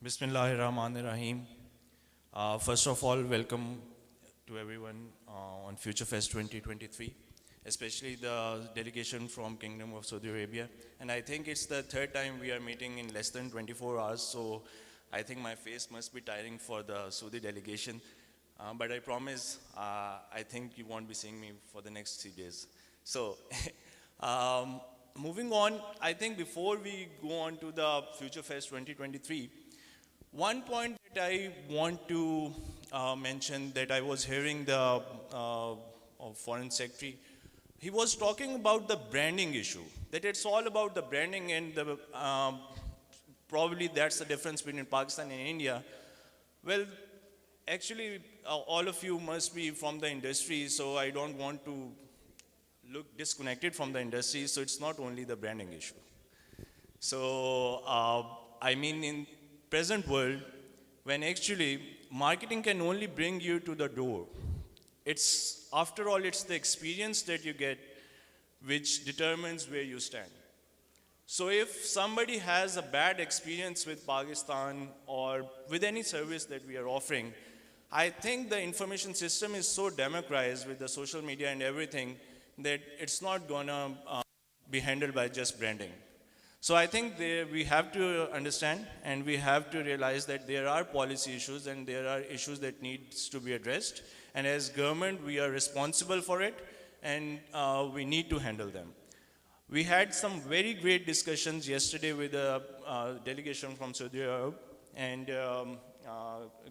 Bismillahirrahmanirrahim. First of all, welcome to everyone on Future Fest 2023, especially the delegation from Kingdom of Saudi Arabia. And I think it's the third time we are meeting in less than 24 hours, so I think my face must be tiring for the Saudi delegation. But I promise, I think you won't be seeing me for the next 3 days. So, um, moving on, I think before we go on to the Future Fest 2023, one point that I want to mention that I was hearing the Foreign Secretary, he was talking about the branding issue, that it's all about the branding and probably that's the difference between Pakistan and India. Well, actually, all of you must be from the industry, so I don't want to look disconnected from the industry, so it's not only the branding issue. So, I mean, in present world, when actually marketing can only bring you to the door, it's, after all, it's the experience that you get which determines where you stand. So if somebody has a bad experience with Pakistan or with any service that we are offering, I think the information system is so democratized with the social media and everything that it's not gonna be handled by just branding. So I think we have to understand and we have to realize that there are policy issues and there are issues that needs to be addressed. And as government, we are responsible for it and we need to handle them. We had some very great discussions yesterday with a delegation from Saudi Arabia, and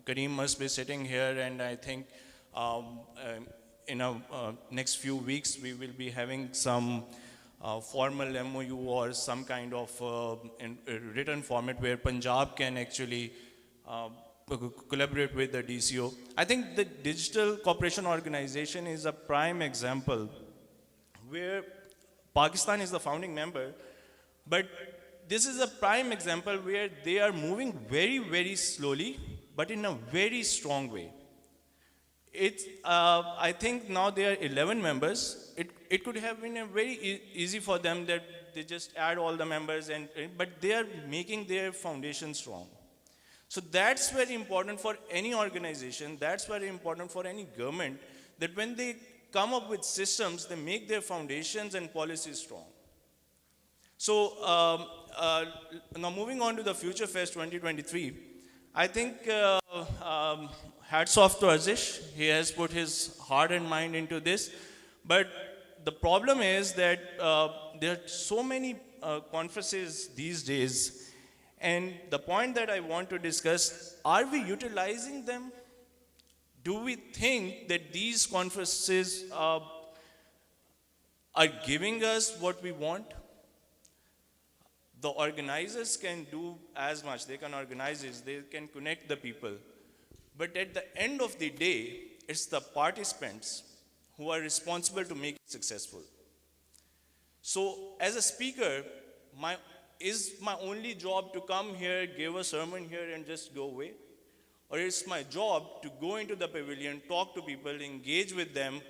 Kareem must be sitting here, and I think in next few weeks we will be having some formal MOU or some kind of written format where Punjab can actually collaborate with the DCO. I think the Digital Cooperation Organization is a prime example where Pakistan is the founding member, but this is a prime example where they are moving very, very slowly, but in a very strong way. It's, I think now there are 11 members. It could have been a very easy for them that they just add all the members, but they are making their foundation strong. So that's very important for any organization. That's very important for any government, that when they come up with systems, they make their foundations and policies strong. So now moving on to the Future Fest 2023, I think hats off to Azish. He has put his heart and mind into this. But the problem is that there are so many conferences these days. And the point that I want to discuss, are we utilizing them? Do we think that these conferences are giving us what we want? The organizers can do as much. They can organize it. They can connect the people. But at the end of the day, it's the participants who are responsible to make it successful. So as a speaker, is my only job to come here, give a sermon here and just go away? Or it's my job to go into the pavilion, talk to people, engage with them,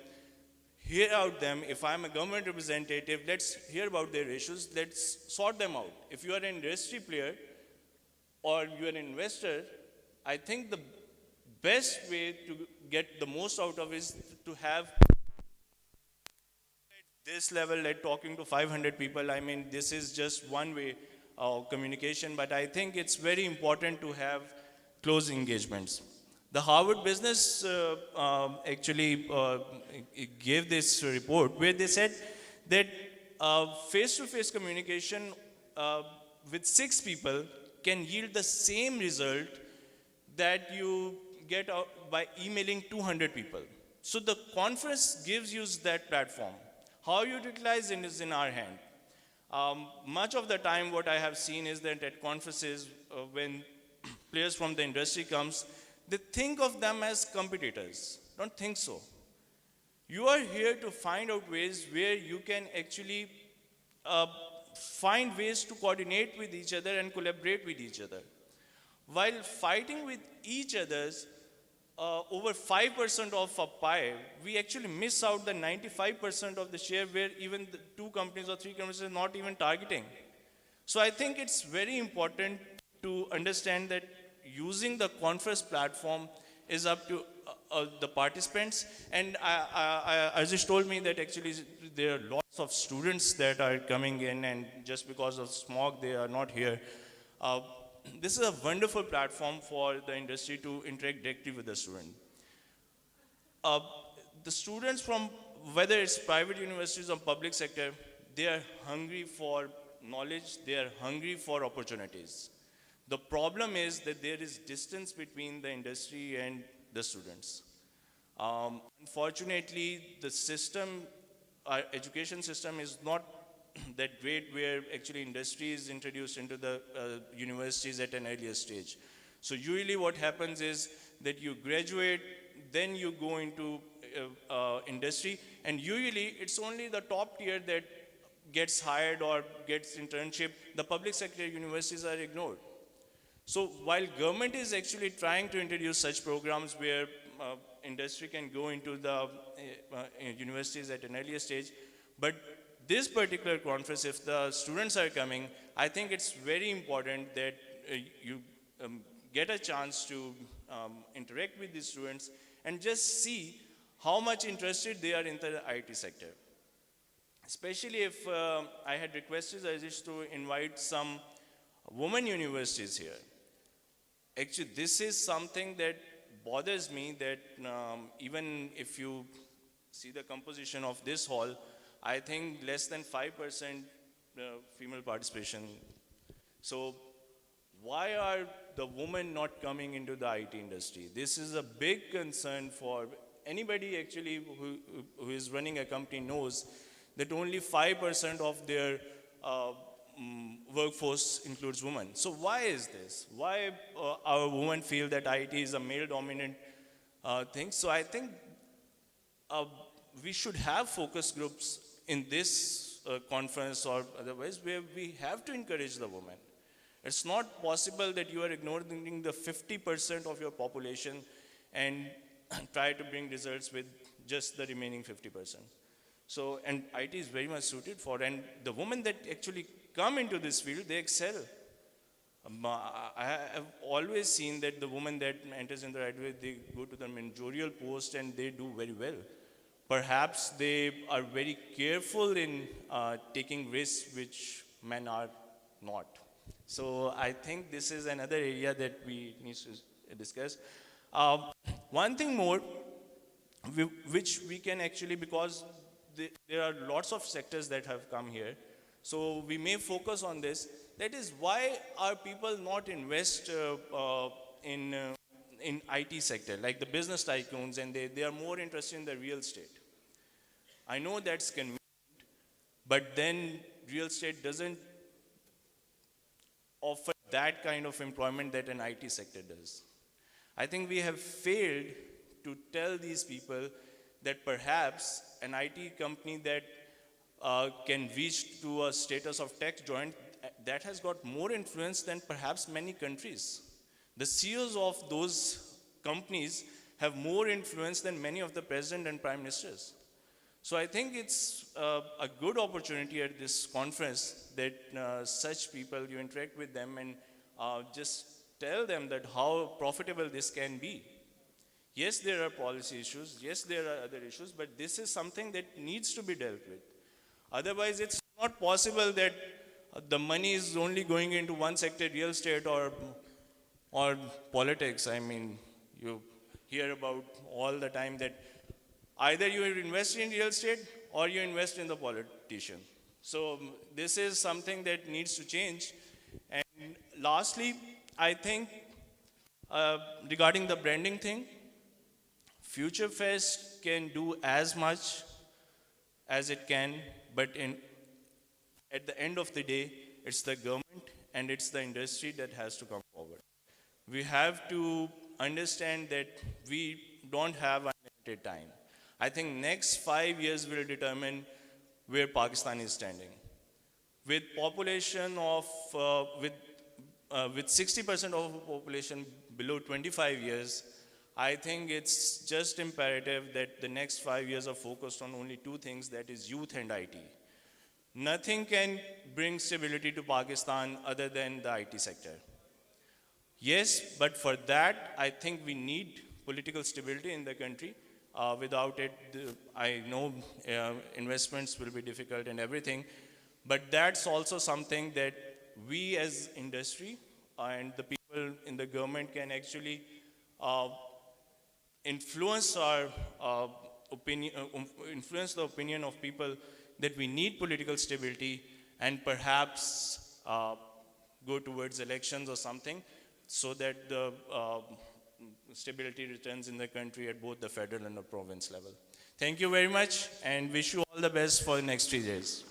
hear out them. If I'm a government representative, let's hear about their issues, let's sort them out. If you are an industry player or you're an investor, I think the best way to get the most out of is to have this level, like talking to 500 people. I mean, this is just one way of communication, but I think it's very important to have close engagements. The Harvard Business actually gave this report where they said that face-to-face communication with 6 people can yield the same result that you get by emailing 200 people. So the conference gives you that platform. How you utilize it is in our hand. Much of the time what I have seen is that at conferences when players from the industry comes, they think of them as competitors. Don't think so. You are here to find out ways where you can actually find ways to coordinate with each other and collaborate with each other. While fighting with each other's over 5% of a pie, we actually miss out the 95% of the share where even the 2 companies or 3 companies are not even targeting. So I think it's very important to understand that using the conference platform is up to the participants. And Aziz told me that actually there are lots of students that are coming in, and just because of smog, they are not here. Uh, this is a wonderful platform for the industry to interact directly with the student. Uh, the students from whether it's private universities or public sector, they are hungry for knowledge, they are hungry for opportunities. The problem is that there is distance between the industry and the students. Unfortunately, the system, our education system is not that great where actually industry is introduced into the universities at an earlier stage. So usually what happens is that you graduate, then you go into industry, and usually it's only the top tier that gets hired or gets internship. The public sector universities are ignored. So while government is actually trying to introduce such programs where industry can go into the universities at an earlier stage, but this particular conference, if the students are coming, I think it's very important that you get a chance to interact with these students and just see how much interested they are in the IT sector. Especially if I had requested Aziz to invite some women universities here. Actually, this is something that bothers me, that even if you see the composition of this hall, I think less than 5% female participation. So why are the women not coming into the IT industry? This is a big concern for anybody actually who is running a company knows that only 5% of their workforce includes women. So why is this? Why our women feel that IT is a male-dominant thing? So I think we should have focus groups in this conference or otherwise where we have to encourage the women. It's not possible that you are ignoring the 50% of your population and try to bring results with just the remaining 50%. So, and IT is very much suited for, and the women that actually come into this field, they excel. I have always seen that the woman that enters in the right way, they go to the managerial post and they do very well. Perhaps they are very careful in taking risks which men are not. So I think this is another area that we need to discuss. One thing more, which we can actually, because there are lots of sectors that have come here, so we may focus on this. That is, why are people not invest in IT sector, like the business tycoons, and they are more interested in the real estate? I know that's convenient, but then real estate doesn't offer that kind of employment that an IT sector does. I think we have failed to tell these people that perhaps an IT company that can reach to a status of tech giant, that has got more influence than perhaps many countries. The CEOs of those companies have more influence than many of the president and prime ministers. So I think it's a good opportunity at this conference that such people, you interact with them and just tell them that how profitable this can be. Yes, there are policy issues. Yes, there are other issues, but this is something that needs to be dealt with. Otherwise, it's not possible that the money is only going into one sector, real estate or politics. I mean, you hear about all the time that either you invest in real estate or you invest in the politician. So this is something that needs to change. And lastly, I think regarding the branding thing, Future Fest can do as much as it can, but at the end of the day, it's the government and it's the industry that has to come forward. We have to understand that we don't have unlimited time. I think next 5 years will determine where Pakistan is standing. With population of, with 60% of the population below 25 years, I think it's just imperative that the next 5 years are focused on only two things, that is youth and IT. Nothing can bring stability to Pakistan other than the IT sector. Yes, but for that, I think we need political stability in the country. Without it, I know investments will be difficult and everything, but that's also something that we as industry and the people in the government can actually uh, influence our opinion, influence the opinion of people that we need political stability and perhaps go towards elections or something so that the stability returns in the country at both the federal and the province level. Thank you very much and wish you all the best for the next 3 days.